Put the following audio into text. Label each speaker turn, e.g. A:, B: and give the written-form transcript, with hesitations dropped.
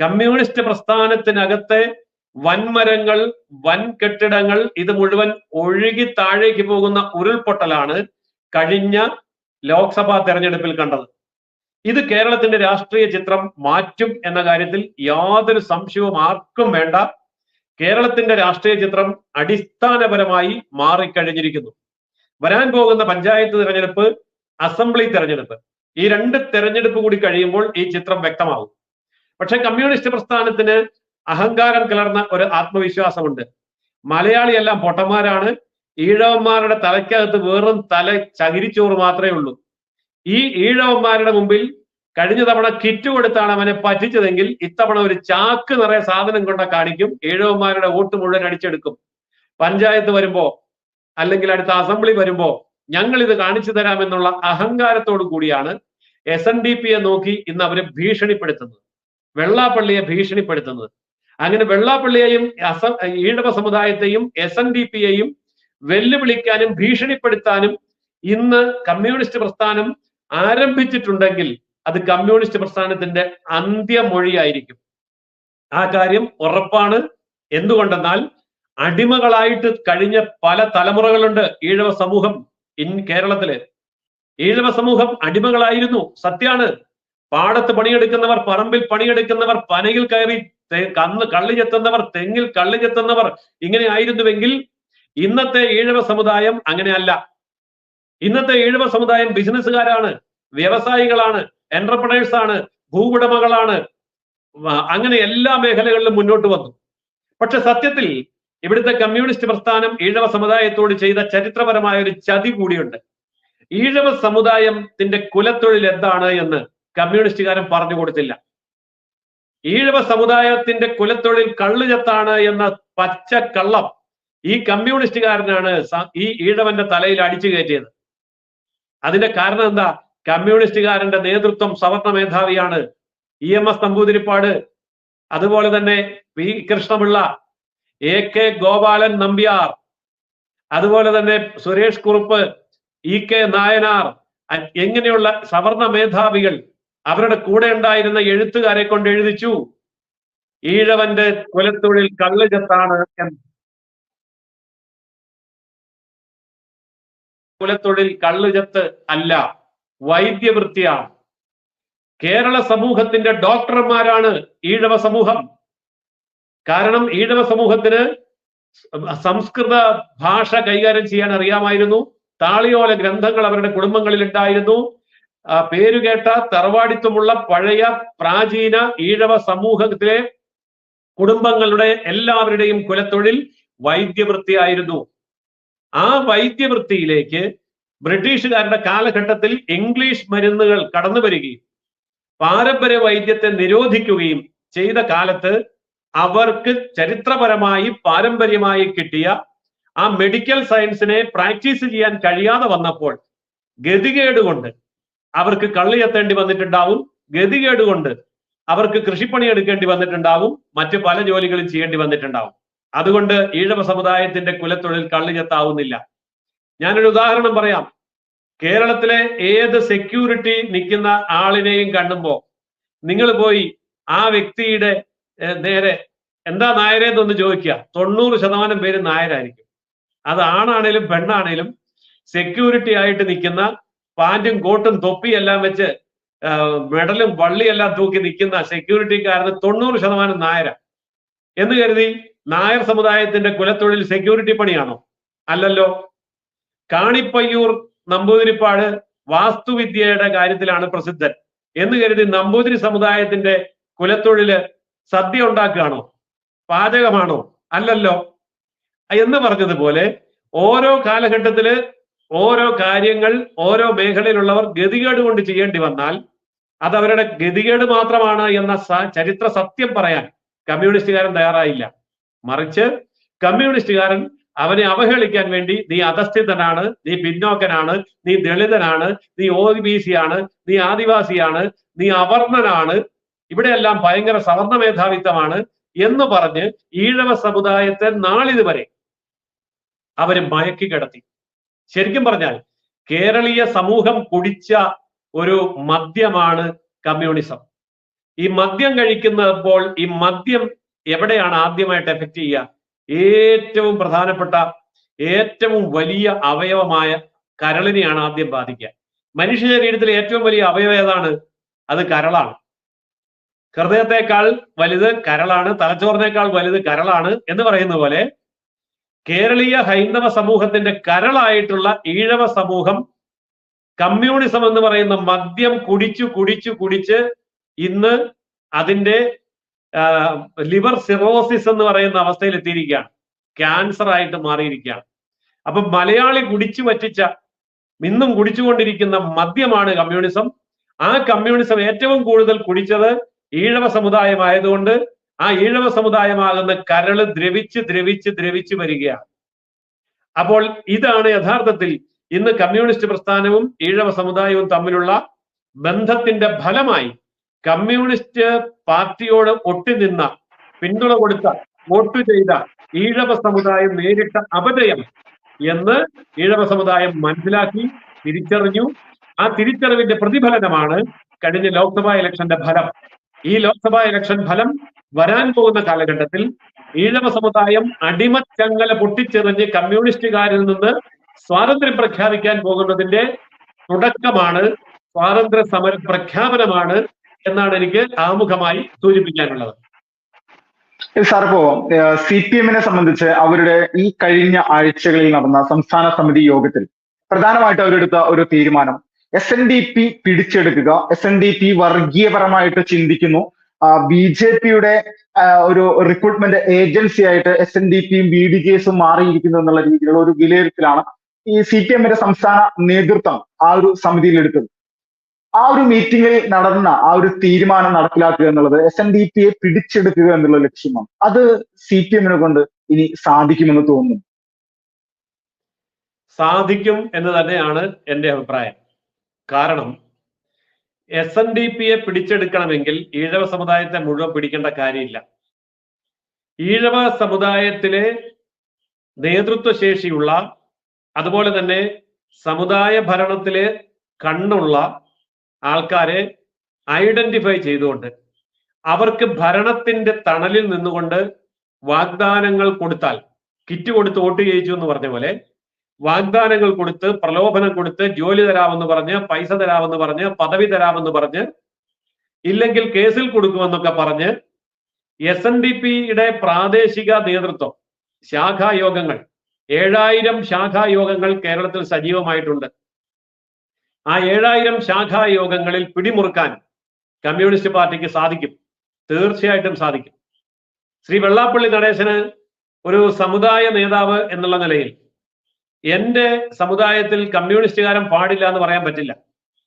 A: Communist പ്രസ്ഥാനത്തിനകത്തെ വൻമരങ്ങൾ, വൻ കെട്ടിടങ്ങൾ, ഇത് മുഴുവൻ ഒഴുകി താഴേക്ക് പോകുന്ന ഉരുൾപൊട്ടലാണ് കഴിഞ്ഞ ലോക്സഭാ തെരഞ്ഞെടുപ്പിൽ കണ്ടത്. ഇത് കേരളത്തിന്റെ രാഷ്ട്രീയ ചിത്രം മാറ്റും എന്ന കാര്യത്തിൽ യാതൊരു സംശയവും ആർക്കും വേണ്ട. കേരളത്തിന്റെ രാഷ്ട്രീയ ചിത്രം അടിസ്ഥാനപരമായി മാറിക്കഴിഞ്ഞിരിക്കുന്നു. വരാൻ പോകുന്ന പഞ്ചായത്ത് തെരഞ്ഞെടുപ്പ്, അസംബ്ലി തെരഞ്ഞെടുപ്പ്, ഈ രണ്ട് തെരഞ്ഞെടുപ്പ് കൂടി കഴിയുമ്പോൾ ഈ ചിത്രം വ്യക്തമാകും. പക്ഷെ കമ്മ്യൂണിസ്റ്റ് പ്രസ്ഥാനത്തിന് അഹങ്കാരം കലർന്ന ഒരു ആത്മവിശ്വാസമുണ്ട്. മലയാളിയെല്ലാം പൊട്ടന്മാരാണ്, ഈഴവന്മാരുടെ തലയ്ക്കകത്ത് വെറും ചകിരിച്ചോറ് മാത്രമേ ഉള്ളൂ. ഈ ഈഴവന്മാരുടെ മുമ്പിൽ കഴിഞ്ഞ തവണ കിറ്റ് കൊടുത്താണ് അവനെ പറ്റിച്ചതെങ്കിൽ ഇത്തവണ ഒരു ചാക്ക് നിറയെ സാധനം കൊണ്ട കാണിക്കും, ഈഴവന്മാരുടെ വോട്ട് മുഴുവൻ അടിച്ചെടുക്കും. പഞ്ചായത്ത് വരുമ്പോ അല്ലെങ്കിൽ അടുത്ത അസംബ്ലി വരുമ്പോ ഞങ്ങൾ ഇത് കാണിച്ചു തരാമെന്നുള്ള അഹങ്കാരത്തോടു കൂടിയാണ് SNDPയെ നോക്കി ഇന്ന് അവരെ ഭീഷണിപ്പെടുത്തുന്നത്, വെള്ളാപ്പള്ളിയെ ഭീഷണിപ്പെടുത്തുന്നത്. അങ്ങനെ വെള്ളാപ്പള്ളിയെയും ഈഴവ സമുദായത്തെയും SNDPയെയും വെല്ലുവിളിക്കാനും ഭീഷണിപ്പെടുത്താനും ഇന്ന് കമ്മ്യൂണിസ്റ്റ് പ്രസ്ഥാനം ആരംഭിച്ചിട്ടുണ്ടെങ്കിൽ അത് കമ്മ്യൂണിസ്റ്റ് പ്രസ്ഥാനത്തിന്റെ അന്ത്യമൊഴിയായിരിക്കും. ആ കാര്യം ഉറപ്പാണ്. എന്തുകൊണ്ടെന്നാൽ അടിമകളായിട്ട് കഴിഞ്ഞ പല തലമുറകളുണ്ട് ഈഴവ സമൂഹം കേരളത്തില്. ഈഴവ സമൂഹം അടിമകളായിരുന്നു, സത്യാണ്. പാടത്ത് പണിയെടുക്കുന്നവർ, പറമ്പിൽ പണിയെടുക്കുന്നവർ, പനയിൽ കയറി കള്ളി ചെത്തുന്നവർ, തെങ്ങിൽ കള്ളി ചെത്തുന്നവർ, ഇങ്ങനെ ആയിരുന്നുവെങ്കിൽ ഇന്നത്തെ ഈഴവ സമുദായം അങ്ങനെയല്ല. ഇന്നത്തെ ഈഴവ സമുദായം ബിസിനസ്സുകാരാണ്, വ്യവസായികളാണ്, എന്റർപ്രണേഴ്സ് ആണ്, ഭൂവുടമകളാണ്. അങ്ങനെ എല്ലാ മേഖലകളിലും മുന്നോട്ട് വന്നു. പക്ഷെ സത്യത്തിൽ ഇവിടുത്തെ കമ്മ്യൂണിസ്റ്റ് പ്രസ്ഥാനം ഈഴവ സമുദായത്തോട് ചെയ്ത ചരിത്രപരമായ ഒരു ചതി കൂടിയുണ്ട്. ഈഴവ സമുദായത്തിന്റെ കുലത്തൊഴിൽ എന്താണ് എന്ന് കമ്മ്യൂണിസ്റ്റുകാരൻ പറഞ്ഞു കൊടുത്തില്ല. ഈഴവ സമുദായത്തിന്റെ കുലത്തൊഴിൽ കള്ളുചത്താണ് എന്ന പച്ച കള്ളം ഈ കമ്മ്യൂണിസ്റ്റുകാരനാണ് ഈ ഈഴവന്റെ തലയിൽ അടിച്ചു കയറ്റിയത്. അതിന്റെ കാരണം എന്താ? കമ്മ്യൂണിസ്റ്റുകാരന്റെ നേതൃത്വം സവർണ മേധാവിയാണ്. EMS നമ്പൂതിരിപ്പാട്, അതുപോലെ തന്നെ P കൃഷ്ണപിള്ള, AK ഗോപാലൻ നമ്പ്യാർ, അതുപോലെ തന്നെ സുരേഷ് കുറുപ്പ്, EK നായനാർ, എങ്ങനെയുള്ള സവർണ മേധാവികൾ അവരുടെ കൂടെ ഉണ്ടായിരുന്ന എഴുത്തുകാരെ കൊണ്ട് എഴുതിച്ചു ഈഴവന്റെ കുലത്തൊഴിൽ കള്ളുചത്താണ് എന്ന്. കുലത്തൊഴിൽ കള്ളുചത്ത് അല്ല, വൈദ്യവൃത്തിയാണ്. കേരള സമൂഹത്തിന്റെ ഡോക്ടർമാരാണ് ഈഴവ സമൂഹം. കാരണം ഈഴവ സമൂഹത്തിന് സംസ്കൃത ഭാഷ കൈകാര്യം ചെയ്യാൻ അറിയാമായിരുന്നു. താളിയോല ഗ്രന്ഥങ്ങൾ അവരുടെ കുടുംബങ്ങളിൽ ഉണ്ടായിരുന്നു. പേരുകേട്ട തറവാടിത്വമുള്ള പഴയ പ്രാചീന ഈഴവ സമൂഹത്തിലെ കുടുംബങ്ങളുടെ എല്ലാവരുടെയും കുലത്തൊഴിൽ വൈദ്യവൃത്തിയായിരുന്നു. ആ വൈദ്യവൃത്തിയിലേക്ക് ബ്രിട്ടീഷുകാരുടെ കാലഘട്ടത്തിൽ ഇംഗ്ലീഷ് മരുന്നുകൾ കടന്നു വരികയും പാരമ്പര്യ വൈദ്യത്തെ നിരോധിക്കുകയും ചെയ്ത കാലത്ത് അവർക്ക് ചരിത്രപരമായി പാരമ്പര്യമായി കിട്ടിയ ആ മെഡിക്കൽ സയൻസിനെ പ്രാക്ടീസ് ചെയ്യാൻ കഴിയാതെ വന്നപ്പോൾ ഗതികേട് കൊണ്ട് അവർക്ക് കള്ളിയെത്തേണ്ടി വന്നിട്ടുണ്ടാവും, ഗതികേട് കൊണ്ട് അവർക്ക് കൃഷിപ്പണി എടുക്കേണ്ടി വന്നിട്ടുണ്ടാവും, മറ്റു പല ജോലികളും ചെയ്യേണ്ടി വന്നിട്ടുണ്ടാവും. അതുകൊണ്ട് ഈഴവ സമുദായത്തിന്റെ കുലത്തൊഴിൽ കള്ളിയെത്താവുന്നില്ല. ഞാനൊരു ഉദാഹരണം പറയാം. കേരളത്തിലെ ഏത് സെക്യൂരിറ്റി നിൽക്കുന്ന ആളിനെയും കാണുമ്പോ നിങ്ങൾ പോയി ആ വ്യക്തിയുടെ നേരെ എന്താ നായരെന്നൊന്ന് ചോദിക്കുക, 90% പേര് നായരായിരിക്കും. അത് ആണാണേലും പെണ്ണാണേലും സെക്യൂരിറ്റി ആയിട്ട് നിൽക്കുന്ന പാന്റും കോട്ടും തൊപ്പിയെല്ലാം വെച്ച് മെഡലും വള്ളിയെല്ലാം തൂക്കി നിൽക്കുന്ന സെക്യൂരിറ്റിക്കാരന് 90% നായര എന്ന് കരുതി നായർ സമുദായത്തിന്റെ കുലത്തൊഴിൽ സെക്യൂരിറ്റി പണിയാണോ? അല്ലല്ലോ. കാണിപ്പയ്യൂർ നമ്പൂതിരിപ്പാട് വാസ്തുവിദ്യയുടെ കാര്യത്തിലാണ് പ്രസിദ്ധൻ എന്ന് കരുതി നമ്പൂതിരി സമുദായത്തിന്റെ കുലത്തൊഴില് സദ്യ ഉണ്ടാക്കുകയാണോ? പാചകമാണോ? അല്ലല്ലോ. എന്ന് പറഞ്ഞതുപോലെ ഓരോ കാലഘട്ടത്തില് ഓരോ കാര്യങ്ങൾ ഓരോ മേഖലയിലുള്ളവർ ഗതികേട് കൊണ്ട് ചെയ്യേണ്ടി വന്നാൽ അത് അവരുടെ ഗതികേട് മാത്രമാണ് എന്ന ചരിത്ര സത്യം പറയാൻ കമ്മ്യൂണിസ്റ്റുകാരൻ തയ്യാറായില്ല. മറിച്ച് കമ്മ്യൂണിസ്റ്റുകാരൻ അവനെ അവഹേളിക്കാൻ വേണ്ടി നീ അധസ്ഥിതനാണ്, നീ പിന്നോക്കനാണ്, നീ ദളിതനാണ്, നീ OBC ആണ്, നീ ആദിവാസിയാണ്, നീ അവർണനാണ്, ഇവിടെയെല്ലാം ഭയങ്കര സവർണ മേധാവിത്വമാണ് എന്ന് പറഞ്ഞ് ഈഴവ സമുദായത്തെ നാളിതുവരെ അവര് മയക്കി കിടത്തി. ശരിക്കും പറഞ്ഞാൽ കേരളീയ സമൂഹം കുടിച്ച ഒരു മദ്യമാണ് കമ്മ്യൂണിസം. ഈ മദ്യം കഴിക്കുന്നപ്പോൾ ഈ മദ്യം എവിടെയാണ് ആദ്യമായിട്ട് എഫക്ട് ചെയ്യുക? ഏറ്റവും പ്രധാനപ്പെട്ട ഏറ്റവും വലിയ അവയവമായ കരളിനെയാണ് ആദ്യം ബാധിക്കുക. മനുഷ്യ ശരീരത്തിലെ ഏറ്റവും വലിയ അവയവം ഏതാണ്? അത് കരളാണ്. ഹൃദയത്തെക്കാൾ വലുത് കരളാണ്, തലച്ചോറിനേക്കാൾ വലുത് കരളാണ് എന്ന് പറയുന്ന പോലെ കേരളീയ ഹൈന്ദവ സമൂഹത്തിന്റെ കരളായിട്ടുള്ള ഈഴവ സമൂഹം കമ്മ്യൂണിസം എന്ന് പറയുന്ന മദ്യം കുടിച്ച് ഇന്ന് അതിന്റെ ലിവർ സിറോസിസ് എന്ന് പറയുന്ന അവസ്ഥയിൽ എത്തിയിരിക്കുകയാണ്. ക്യാൻസർ ആയിട്ട് മാറിയിരിക്കുകയാണ്. അപ്പൊ മലയാളി കുടിച്ചു വറ്റിച്ച, ഇന്നും കുടിച്ചുകൊണ്ടിരിക്കുന്ന മദ്യമാണ് കമ്മ്യൂണിസം. ആ കമ്മ്യൂണിസം ഏറ്റവും കൂടുതൽ കുടിച്ചത് ഈഴവ സമുദായമായതുകൊണ്ട് ആ ഈഴവ സമുദായമാകുന്ന കരള് ദ്രവിച്ച് വരികയാണ്. അപ്പോൾ ഇതാണ് യഥാർത്ഥത്തിൽ ഇന്ന് കമ്മ്യൂണിസ്റ്റ് പ്രസ്ഥാനവും ഈഴവ സമുദായവും തമ്മിലുള്ള ബന്ധത്തിന്റെ ഫലമായി കമ്മ്യൂണിസ്റ്റ് പാർട്ടിയോട് ഒട്ടിനിന്ന, പിന്തുണ കൊടുത്ത, വോട്ട് ചെയ്ത ഈഴവ സമുദായം നേരിട്ട അപജയം എന്ന് ഈഴവ സമുദായം മനസ്സിലാക്കി, തിരിച്ചറിഞ്ഞു. ആ തിരിച്ചറിവിന്റെ പ്രതിഫലനമാണ് കഴിഞ്ഞ ലോക്സഭാ ഇലക്ഷന്റെ ഫലം. ഈ ലോക്സഭാ ഇലക്ഷൻ ഫലം വരാൻ പോകുന്ന കാലഘട്ടത്തിൽ ഈഴവ സമുദായം അടിമച്ചങ്ങല പൊട്ടിച്ചെറിഞ്ഞ് കമ്മ്യൂണിസ്റ്റുകാരിൽ നിന്ന് സ്വാതന്ത്ര്യം പ്രഖ്യാപിക്കാൻ പോകുന്നതിന്റെ തുടക്കമാണ്, സ്വാതന്ത്ര്യ സമര പ്രഖ്യാപനമാണ് എന്നാണ് എനിക്ക് ആമുഖമായി സൂചിപ്പിക്കാനുള്ളത്.
B: സാർ, ഇപ്പോ CPM-നെ സംബന്ധിച്ച് അവരുടെ ഈ കഴിഞ്ഞ ആഴ്ചകളിൽ നടന്ന സംസ്ഥാന സമിതി യോഗത്തിൽ പ്രധാനമായിട്ട് അവരെടുത്ത ഒരു തീരുമാനം SNDP പിടിച്ചെടുക്കുക, SNDP വർഗീയപരമായിട്ട് ചിന്തിക്കുന്നു, BJP-യുടെ ഒരു റിക്രൂട്ട്മെന്റ് ഏജൻസി ആയിട്ട് SNDP-യും BDJS-ഉം മാറിയിരിക്കുന്നു എന്നുള്ള രീതിയിലുള്ള ഒരു വിലയിരുത്തലാണ് ഈ CPM-ന്റെ സംസ്ഥാന നേതൃത്വം ആ ഒരു സമിതിയിൽ എടുത്തത്. ആ ഒരു മീറ്റിംഗിൽ നടന്ന ആ ഒരു തീരുമാനം നടപ്പിലാക്കുക എന്നുള്ളത് SNDP-യെ പിടിച്ചെടുക്കുക എന്നുള്ള ലക്ഷ്യമാണ്. അത് CPM-നെ കൊണ്ട് ഇനി സാധിക്കുമെന്ന് തോന്നുന്നു.
A: സാധിക്കും എന്ന് തന്നെയാണ് എൻ്റെ അഭിപ്രായം. കാരണം SNDP-യെ പിടിച്ചെടുക്കണമെങ്കിൽ ഈഴവ സമുദായത്തെ മുഴുവൻ പിടിക്കേണ്ട കാര്യമില്ല. ഈഴവ സമുദായത്തിലെ നേതൃത്വ ശേഷിയുള്ള, അതുപോലെ തന്നെ സമുദായ ഭരണത്തിലെ കണ്ണുള്ള ആൾക്കാരെ ഐഡന്റിഫൈ ചെയ്തുകൊണ്ട് അവർക്ക് ഭരണത്തിന്റെ തണലിൽ നിന്നുകൊണ്ട് വാഗ്ദാനങ്ങൾ കൊടുത്താൽ, കിറ്റ് കൊടുത്ത് വോട്ട് ചെയ്യിച്ചു എന്ന് പറഞ്ഞ പോലെ വാഗ്ദാനങ്ങൾ കൊടുത്ത്, പ്രലോഭനം കൊടുത്ത്, ജോലി തരാമെന്ന് പറഞ്ഞ്, പൈസ തരാമെന്ന് പറഞ്ഞ്, പദവി തരാമെന്ന് പറഞ്ഞ്, ഇല്ലെങ്കിൽ കേസിൽ കൊടുക്കുമെന്നൊക്കെ പറഞ്ഞ് SNDP-യുടെ പ്രാദേശിക നേതൃത്വം ശാഖായോഗങ്ങൾ 7000 ശാഖായോഗങ്ങൾ കേരളത്തിൽ സജീവമായിട്ടുണ്ട്. ആ 7000 ശാഖായോഗങ്ങളിൽ പിടിമുറുക്കാൻ കമ്മ്യൂണിസ്റ്റ് പാർട്ടിക്ക് സാധിക്കും, തീർച്ചയായിട്ടും സാധിക്കും. ശ്രീ വെള്ളാപ്പള്ളി നടേശന് ഒരു സമുദായ നേതാവ് എന്നുള്ള നിലയിൽ എന്റെ സമുദായത്തിൽ കമ്മ്യൂണിസ്റ്റുകാരൻ പാടില്ല എന്ന് പറയാൻ പറ്റില്ല.